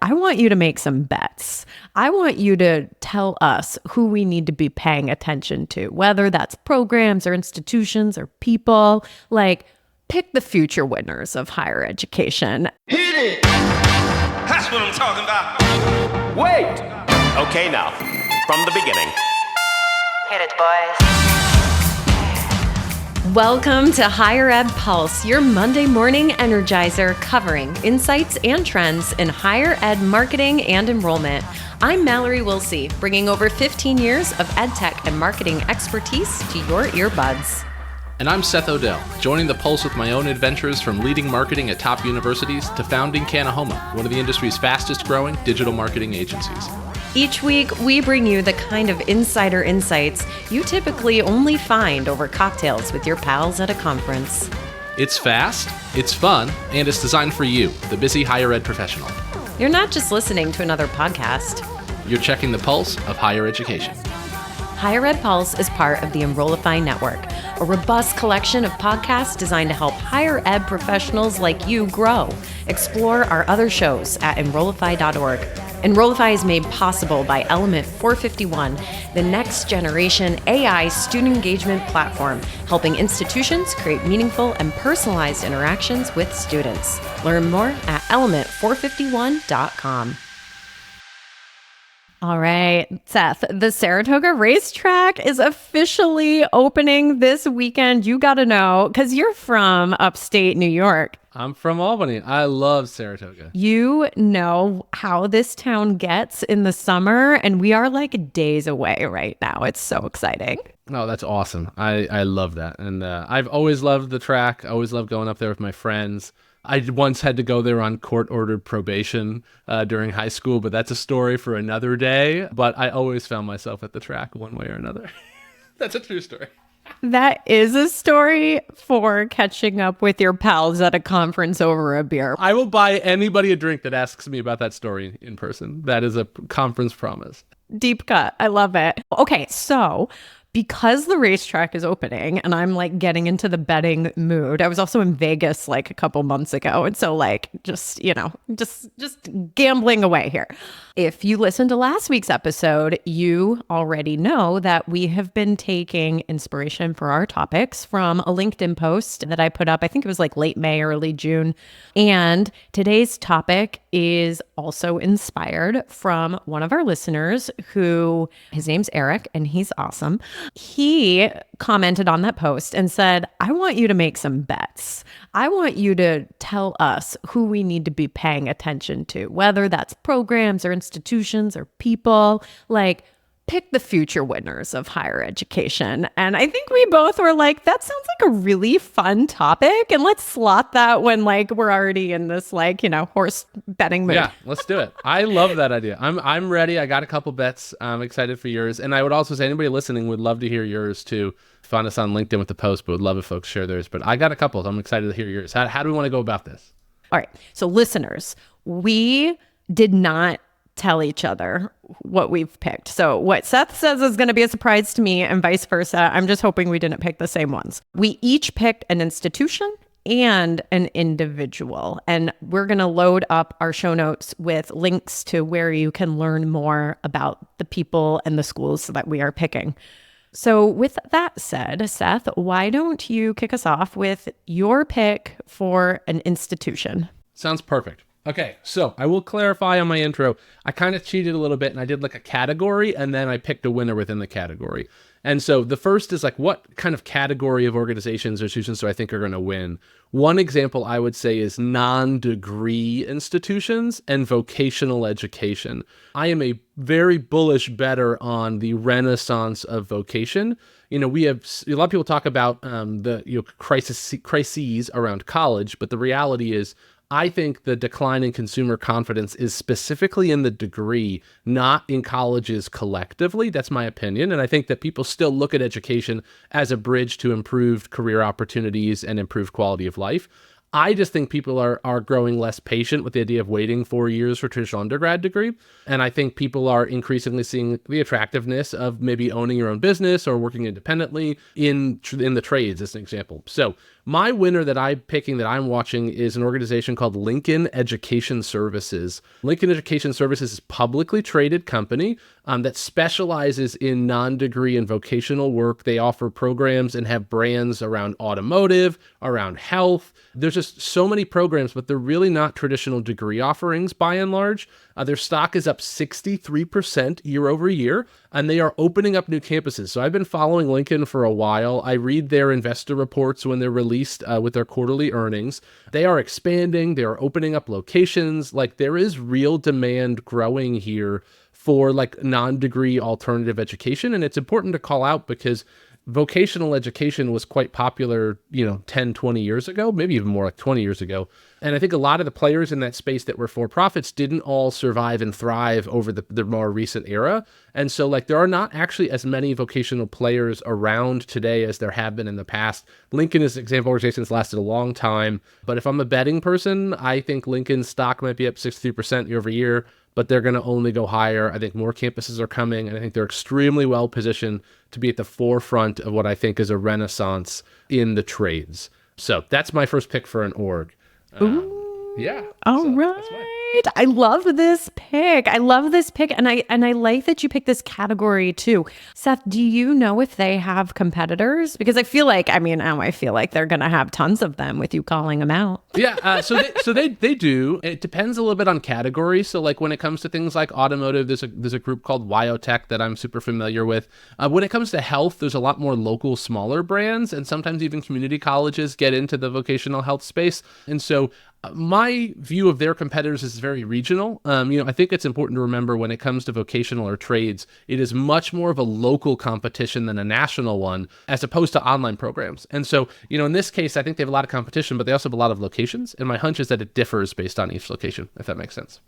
I want you to make some bets. I want you to tell us who we need to be paying attention to, whether that's programs or institutions or people. Like, pick the future winners of higher education. Hit it! That's what I'm talking about. Wait! Okay, now, from the beginning. Hit it, boys. Welcome to Higher Ed Pulse, your Monday morning energizer covering insights and trends in higher ed marketing and enrollment. I'm Mallory Wilsey, bringing over 15 years of edtech and marketing expertise to your earbuds. And I'm Seth Odell, joining the Pulse with my own adventures from leading marketing at top universities to founding Kanahoma, one of the industry's fastest growing digital marketing agencies. Each week, we bring you the kind of insider insights you typically only find over cocktails with your pals at a conference. It's fast, it's fun, and it's designed for you, the busy higher ed professional. You're not just listening to another podcast. You're checking the pulse of higher education. Higher Ed Pulse is part of the Enrollify network, a robust collection of podcasts designed to help higher ed professionals like you grow. Explore our other shows at enrollify.org. Enrollify is made possible by Element 451, the next generation AI student engagement platform, helping institutions create meaningful and personalized interactions with students. Learn more at element451.com. All right, Seth, the Saratoga racetrack is officially opening this weekend. You got to know, because you're from upstate New York. I'm from Albany. I love Saratoga. You know how this town gets in the summer, and we are like days away right now. It's so exciting. Oh, that's awesome. I love that. And I've always loved the track. I always loved going up there with my friends. I once had to go there on court-ordered probation during high school, but that's a story for another day. But I always found myself at the track one way or another. That's a true story. That is a story for catching up with your pals at a conference over a beer. I will buy anybody a drink that asks me about that story in person. That is a conference promise. Deep cut. I love it. Okay, so because the racetrack is opening and I'm like getting into the betting mood, I was also in Vegas like a couple months ago. And so like, just gambling away here. If you listened to last week's episode, you already know that we have been taking inspiration for our topics from a LinkedIn post that I put up. I think it was like late May, early June. And today's topic is also inspired from one of our listeners who, his name's Eric, and he's awesome. He commented on that post and said, I want you to make some bets. I want you to tell us who we need to be paying attention to, whether that's programs or institutions or people. Like, pick the future winners of higher education. And I think we both were like, that sounds like a really fun topic. And let's slot that when like we're already in this like, horse betting mood. Yeah, let's do it. I love that idea. I'm ready. I got a couple bets. I'm excited for yours. And I would also say anybody listening would love to hear yours too. Find us on LinkedIn with the post, but would love if folks share theirs. But I got a couple. I'm excited to hear yours. How do we want to go about this? All right. So listeners, we did not tell each other what we've picked. So what Seth says is going to be a surprise to me and vice versa. I'm just hoping we didn't pick the same ones. We each picked an institution and an individual. And we're going to load up our show notes with links to where you can learn more about the people and the schools that we are picking. So with that said, Seth, why don't you kick us off with your pick for an institution? Sounds perfect. Okay, so I will clarify on my intro. I kind of cheated a little bit and I did like a category and then I picked a winner within the category. And so the first is like, what kind of category of organizations or institutions do I think are going to win? One example I would say is non-degree institutions and vocational education. I am a very bullish bettor on the renaissance of vocation. We have a lot of people talk about the crises around college, but the reality is I think the decline in consumer confidence is specifically in the degree, not in colleges collectively. That's my opinion. And I think that people still look at education as a bridge to improved career opportunities and improved quality of life. I just think people are growing less patient with the idea of waiting 4 years for traditional undergrad degree. And I think people are increasingly seeing the attractiveness of maybe owning your own business or working independently in the trades, as an example. So my winner that I'm picking, that I'm watching, is an organization called Lincoln Education Services. Lincoln Education Services is a publicly traded company that specializes in non-degree and vocational work. They offer programs and have brands around automotive, around health. There's just so many programs, but they're really not traditional degree offerings by and large. Their stock is up 63% year over year, and they are opening up new campuses. So I've been following Lincoln for a while. I read their investor reports when they're released with their quarterly earnings. They are expanding. They are opening up locations. Like, there is real demand growing here for like non-degree alternative education. And it's important to call out because vocational education was quite popular, 10, 20 years ago, maybe even more, like 20 years ago. And I think a lot of the players in that space that were for-profits didn't all survive and thrive over the more recent era. And so like there are not actually as many vocational players around today as there have been in the past. Lincoln, as an example, organization has lasted a long time. But if I'm a betting person, I think Lincoln's stock might be up 63% year over year, but they're going to only go higher. I think more campuses are coming, and I think they're extremely well positioned to be at the forefront of what I think is a renaissance in the trades. So that's my first pick for an org. Yeah. All right. I love this pick. And I like that you picked this category too. Seth, do you know if they have competitors? Because I feel like they're going to have tons of them with you calling them out. Yeah. So they do. It depends a little bit on category. So like when it comes to things like automotive, there's a group called Wyotech that I'm super familiar with. When it comes to health, there's a lot more local, smaller brands, and sometimes even community colleges get into the vocational health space. And so my view of their competitors is very regional. I think it's important to remember when it comes to vocational or trades, it is much more of a local competition than a national one, as opposed to online programs. And so, in this case, I think they have a lot of competition, but they also have a lot of locations. And my hunch is that it differs based on each location, if that makes sense.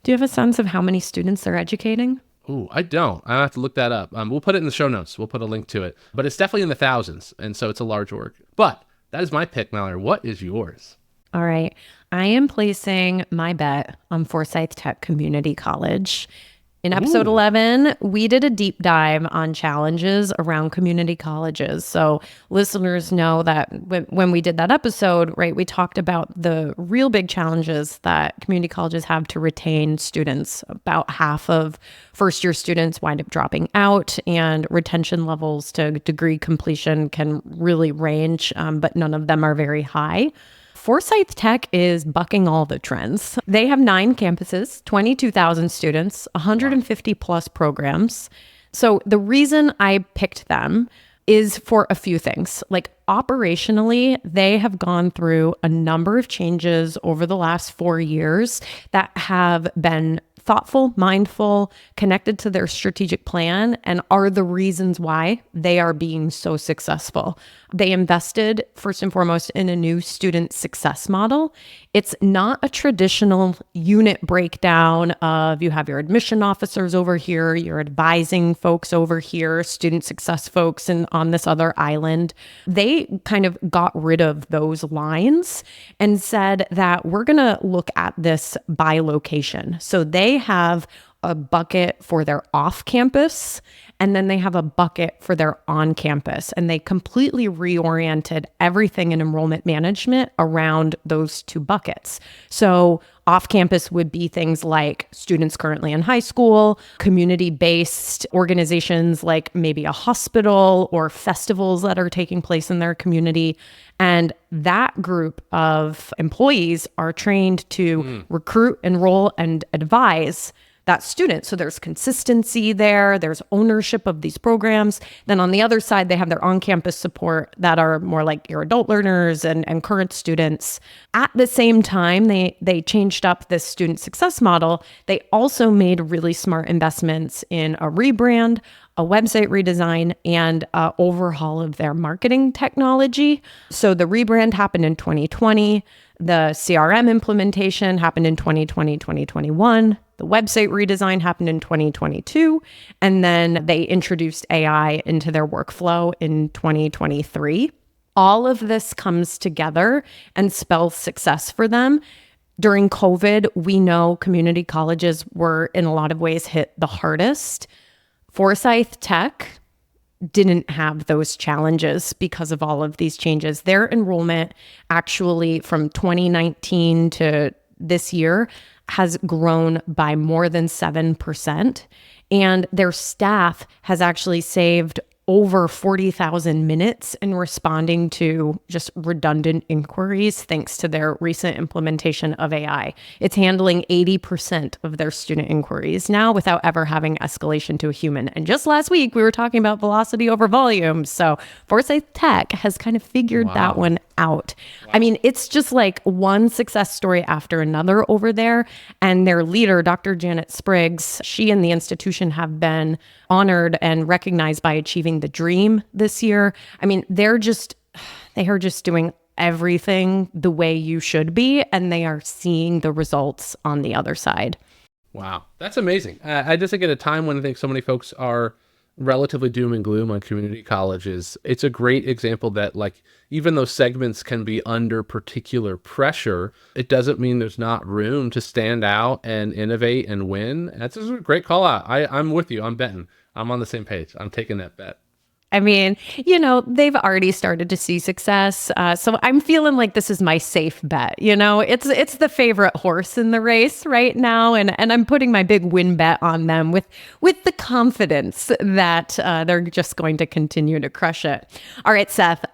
Do you have a sense of how many students they're educating? Ooh, I don't. I have to look that up. We'll put it in the show notes. We'll put a link to it. But it's definitely in the thousands. And so it's a large org. But that is my pick, Mallory. What is yours? All right. I am placing my bet on Forsyth Tech Community College. In episode 11, we did a deep dive on challenges around community colleges. So listeners know that when we did that episode, right, we talked about the real big challenges that community colleges have to retain students. About half of first-year students wind up dropping out, and retention levels to degree completion can really range, but none of them are very high. Forsyth Tech is bucking all the trends. They have 9 campuses, 22,000 students, 150 plus programs. So the reason I picked them is for a few things. Like operationally, they have gone through a number of changes over the last 4 years that have been thoughtful, mindful, connected to their strategic plan, and are the reasons why they are being so successful. They invested, first and foremost, in a new student success model. It's not a traditional unit breakdown of you have your admission officers over here, your advising folks over here, student success folks and on this other island. They kind of got rid of those lines and said that we're going to look at this by location. So they have a bucket for their off-campus, and then they have a bucket for their on-campus. And they completely reoriented everything in enrollment management around those two buckets. So off-campus would be things like students currently in high school, community-based organizations like maybe a hospital or festivals that are taking place in their community. And that group of employees are trained to recruit, enroll, and advise that student. So there's consistency there, there's ownership of these programs. Then on the other side, they have their on-campus support that are more like your adult learners and current students. At the same time, they changed up this student success model. They also made really smart investments in a rebrand, a website redesign, and overhaul of their marketing technology. So the rebrand happened in 2020. The CRM implementation happened in 2020, 2021. The website redesign happened in 2022. And then they introduced AI into their workflow in 2023. all of this comes together and spells success for them. During COVID, we know community colleges were in a lot of ways hit the hardest. Forsyth Tech didn't have those challenges because of all of these changes. Their enrollment actually from 2019 to this year has grown by more than 7%. And their staff has actually saved over 40,000 minutes in responding to just redundant inquiries thanks to their recent implementation of AI. It's handling 80% of their student inquiries now without ever having escalation to a human. And just last week, we were talking about velocity over volume. So Forsyth Tech has kind of figured that one out. I mean, it's just like one success story after another over there. And their leader, Dr. Janet Spriggs, she and the institution have been honored and recognized by achieving the dream this year. I mean, they are just doing everything the way you should be, and they are seeing the results on the other side. Wow, that's amazing. I just think at a time when I think so many folks are relatively doom and gloom on community colleges, it's a great example that, like, even though segments can be under particular pressure, it doesn't mean there's not room to stand out and innovate and win. That's a great call out. I'm with you. I'm betting. I'm on the same page. I'm taking that bet. I mean, you know, they've already started to see success. So I'm feeling like this is my safe bet. You know, it's the favorite horse in the race right now. And I'm putting my big win bet on them with the confidence that they're just going to continue to crush it. All right, Seth,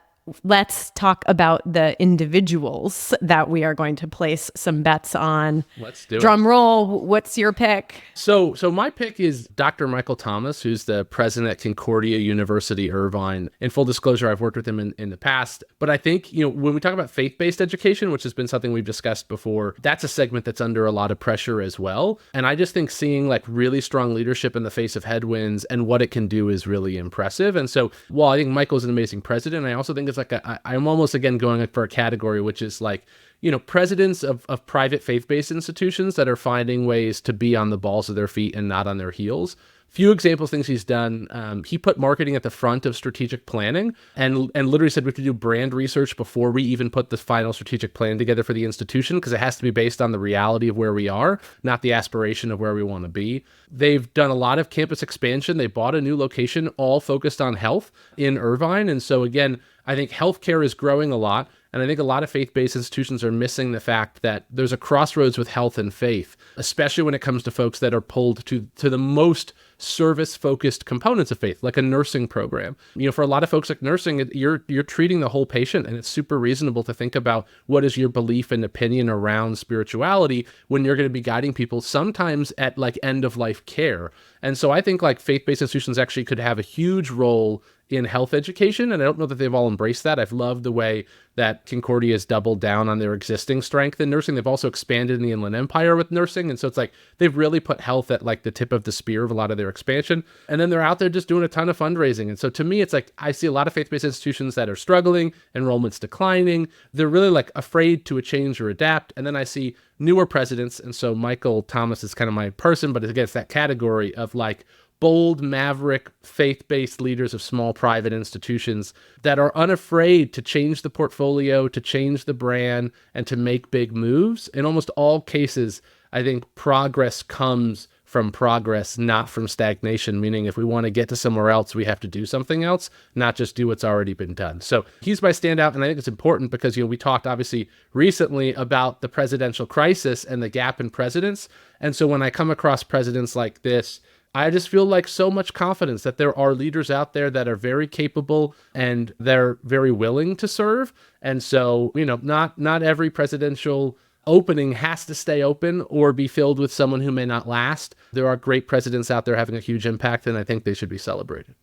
let's talk about the individuals that we are going to place some bets on. Let's do it. Drum roll. What's your pick? So my pick is Dr. Michael Thomas, who's the president at Concordia University, Irvine. In full disclosure, I've worked with him in the past. But I think, you know, when we talk about faith-based education, which has been something we've discussed before, that's a segment that's under a lot of pressure as well. And I just think seeing like really strong leadership in the face of headwinds and what it can do is really impressive. And so while I think Michael's an amazing president, I also think it's like I'm almost again going for a category, which is like, you know, presidents of private faith-based institutions that are finding ways to be on the balls of their feet and not on their heels. Few examples, things he's done. He put marketing at the front of strategic planning and literally said we have to do brand research before we even put the final strategic plan together for the institution, because it has to be based on the reality of where we are, not the aspiration of where we want to be. They've done a lot of campus expansion. They bought a new location, all focused on health in Irvine. And so again, I think healthcare is growing a lot. And I think a lot of faith-based institutions are missing the fact that there's a crossroads with health and faith, especially when it comes to folks that are pulled to the most service-focused components of faith, like a nursing program. You know, for a lot of folks like nursing, you're treating the whole patient, and it's super reasonable to think about what is your belief and opinion around spirituality when you're going to be guiding people sometimes at like end-of-life care. And so I think like faith-based institutions actually could have a huge role in health education, and I don't know that they've all embraced that. I've loved the way that Concordia has doubled down on their existing strength in nursing. They've also expanded in the Inland Empire with nursing, and so it's like they've really put health at like the tip of the spear of a lot of their expansion. And then they're out there just doing a ton of fundraising. And so to me, it's like I see a lot of faith-based institutions that are struggling, enrollment's declining. They're really like afraid to change or adapt. And then I see newer presidents, and so Michael Thomas is kind of my person, but again, it's that category of like bold, maverick, faith-based leaders of small private institutions that are unafraid to change the portfolio, to change the brand, and to make big moves. In almost all cases, I think progress comes from progress, not from stagnation, meaning if we want to get to somewhere else, we have to do something else, not just do what's already been done. So he's my standout, and I think it's important because, you know, we talked obviously recently about the presidential crisis and the gap in presidents. And so when I come across presidents like this, I just feel like so much confidence that there are leaders out there that are very capable and they're very willing to serve. And so, you know, not every presidential opening has to stay open or be filled with someone who may not last. There are great presidents out there having a huge impact, and I think they should be celebrated.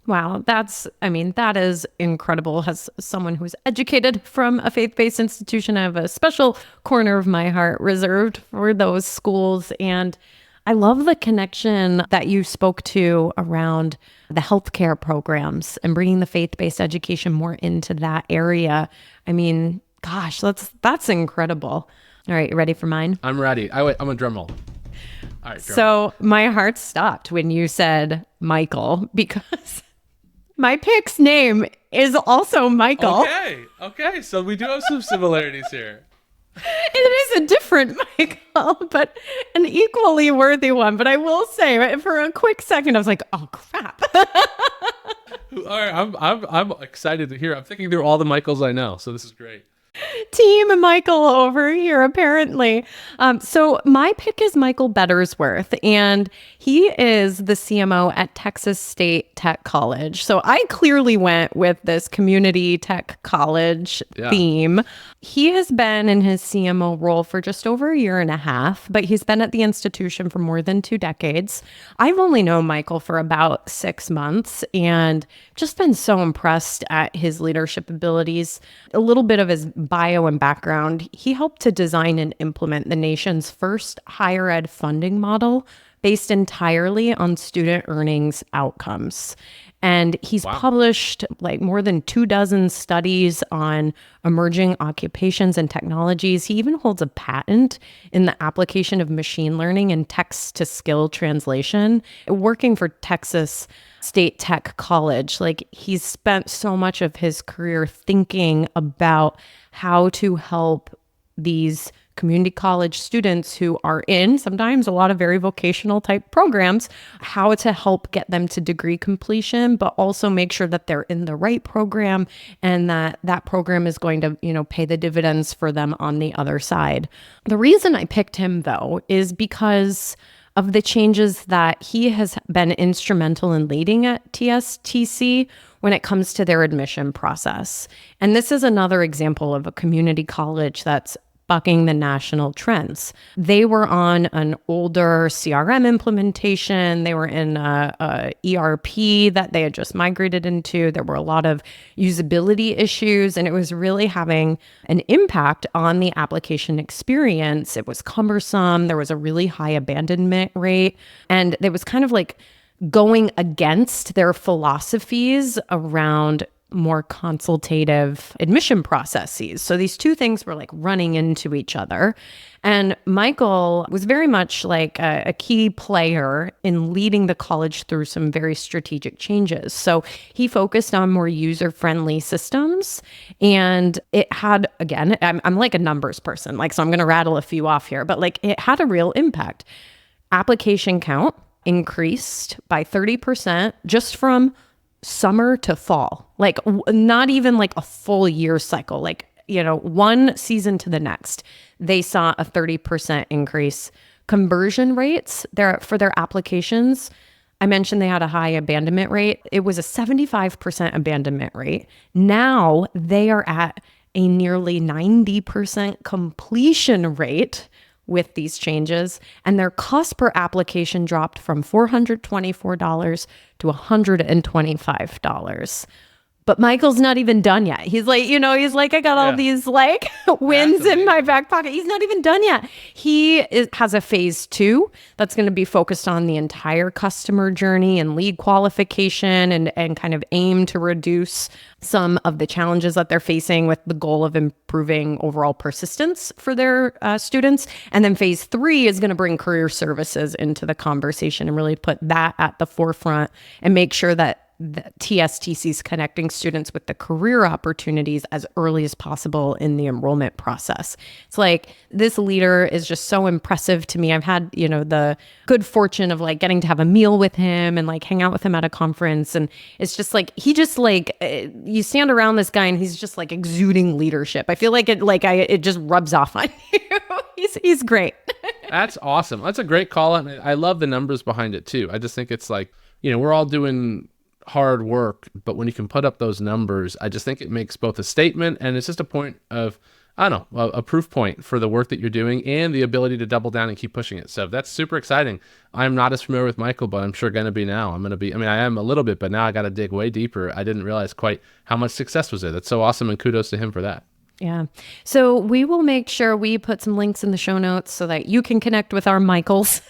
Wow, that is incredible. As someone who's educated from a faith-based institution, I have a special corner of my heart reserved for those schools. And I love the connection that you spoke to around the healthcare programs and bringing the faith-based education more into that area. I mean, gosh, that's incredible. All right, you ready for mine? I'm ready. I'm a drum roll. All right. So my heart stopped when you said Michael, because my pick's name is also Michael. Okay. So we do have some similarities here. It is a different Michael, but an equally worthy one. But I will say, for a quick second, I was like, "Oh crap!" All right, I'm excited to hear. I'm thinking through all the Michaels I know, so this is great. Team Michael over here, apparently. So my pick is Michael Bettersworth, and he is the CMO at Texas State Tech College. So I clearly went with this community tech college theme. He has been in his CMO role for just over a year and a half, but he's been at the institution for more than 2 decades. I've only known Michael for about 6 months and just been so impressed at his leadership abilities. A little bit of his bio and background: he helped to design and implement the nation's first higher ed funding model based entirely on student earnings outcomes. And he's published like more than 24 studies on emerging occupations and technologies. He even holds a patent in the application of machine learning and text-to-skill translation. Working for Texas State Tech College, like, he's spent so much of his career thinking about how to help these community college students who are in sometimes a lot of very vocational type programs, how to help get them to degree completion, but also make sure that they're in the right program and that that program is going to, pay the dividends for them on the other side. The reason I picked him, though, is because of the changes that he has been instrumental in leading at TSTC when it comes to their admission process. And this is another example of a community college that's bucking the national trends. They were on an older CRM implementation. They were in a ERP that they had just migrated into. There were a lot of usability issues, and it was really having an impact on the application experience. It was cumbersome. There was a really high abandonment rate, and it was kind of like going against their philosophies around more consultative admission processes. So these two things were like running into each other. And Michael was very much like a key player in leading the college through some very strategic changes. So he focused on more user-friendly systems. And it had, again, I'm like a numbers person, so I'm going to rattle a few off here, but it had a real impact. Application count increased by 30% just from summer to fall, not even a full year cycle, one season to the next. They saw a 30% increase. Conversion rates for their applications, I mentioned they had a high abandonment rate. It was a 75% abandonment rate. Now they are at a nearly 90% completion rate with these changes, and their cost per application dropped from $424 to $125. But Michael's not even done yet. He's I got all these wins in my back pocket. He's not even done yet. He has a phase 2 that's going to be focused on the entire customer journey and lead qualification and kind of aim to reduce some of the challenges that they're facing with the goal of improving overall persistence for their students. And then phase 3 is going to bring career services into the conversation and really put that at the forefront and make sure that the TSTC is connecting students with the career opportunities as early as possible in the enrollment process. It's this leader is just so impressive to me. I've had, the good fortune of getting to have a meal with him and hang out with him at a conference. And it's just you stand around this guy and he's just exuding leadership. I feel it just rubs off on you. He's great. That's awesome. That's a great call. And I love the numbers behind it too. I just think it's we're all doing hard work, but when you can put up those numbers, I just think it makes both a statement and it's just a point of, a proof point for the work that you're doing and the ability to double down and keep pushing it. So that's super exciting. I'm not as familiar with Michael, but I'm sure going to be now. I am a little bit, but now I got to dig way deeper. I didn't realize quite how much success was there. That's so awesome, and kudos to him for that. Yeah. So we will make sure we put some links in the show notes so that you can connect with our Michaels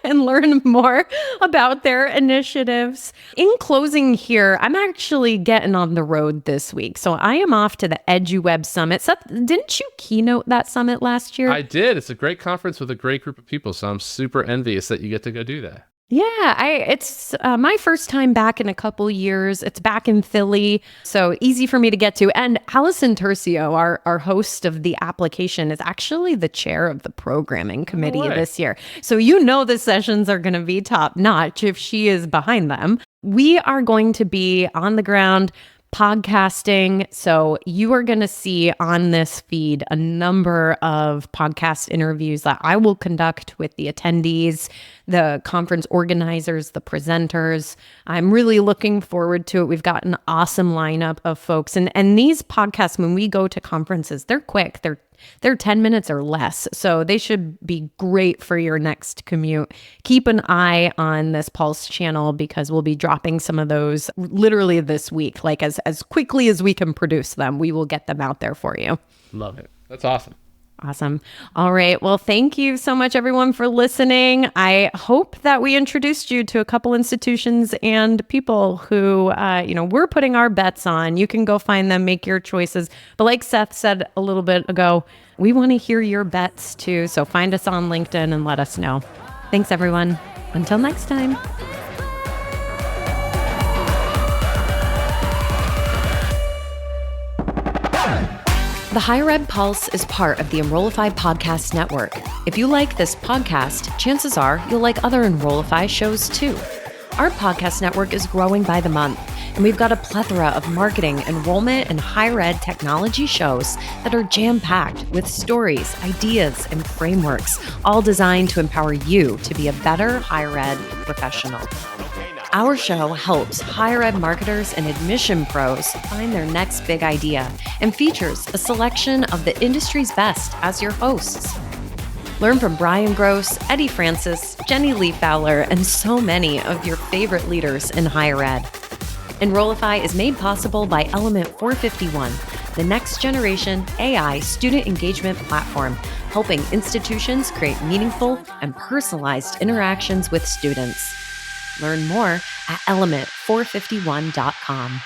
and learn more about their initiatives. In closing here, I'm actually getting on the road this week. So I am off to the EduWeb Summit. Seth, didn't you keynote that summit last year? I did. It's a great conference with a great group of people. So I'm super envious that you get to go do that. Yeah, it's my first time back in a couple years. It's back in Philly, so easy for me to get to. And Allison Tercio, our host of the application, is actually the chair of the programming committee this year. So the sessions are going to be top notch if she is behind them. We are going to be on the ground podcasting. So you are going to see on this feed a number of podcast interviews that I will conduct with the attendees, the conference organizers, the presenters. I'm really looking forward to it. We've got an awesome lineup of folks. And these podcasts, when we go to conferences, they're quick. They're 10 minutes or less. So they should be great for your next commute. Keep an eye on this Pulse channel because we'll be dropping some of those literally this week. Like as quickly as we can produce them, we will get them out there for you. Love it. That's awesome. Awesome. All right. Well, thank you so much, everyone, for listening. I hope that we introduced you to a couple institutions and people who, we're putting our bets on. You can go find them, make your choices. But like Seth said a little bit ago, we want to hear your bets too. So find us on LinkedIn and let us know. Thanks, everyone. Until next time. The Higher Ed Pulse is part of the Enrollify podcast network. If you like this podcast, chances are you'll like other Enrollify shows too. Our podcast network is growing by the month, and we've got a plethora of marketing, enrollment, and higher ed technology shows that are jam-packed with stories, ideas, and frameworks, all designed to empower you to be a better higher ed professional. Our show helps higher ed marketers and admission pros find their next big idea and features a selection of the industry's best as your hosts. Learn from Brian Gross, Eddie Francis, Jenny Lee Fowler, and so many of your favorite leaders in higher ed. Enrollify is made possible by Element 451, the next generation AI student engagement platform, helping institutions create meaningful and personalized interactions with students. Learn more at element451.com.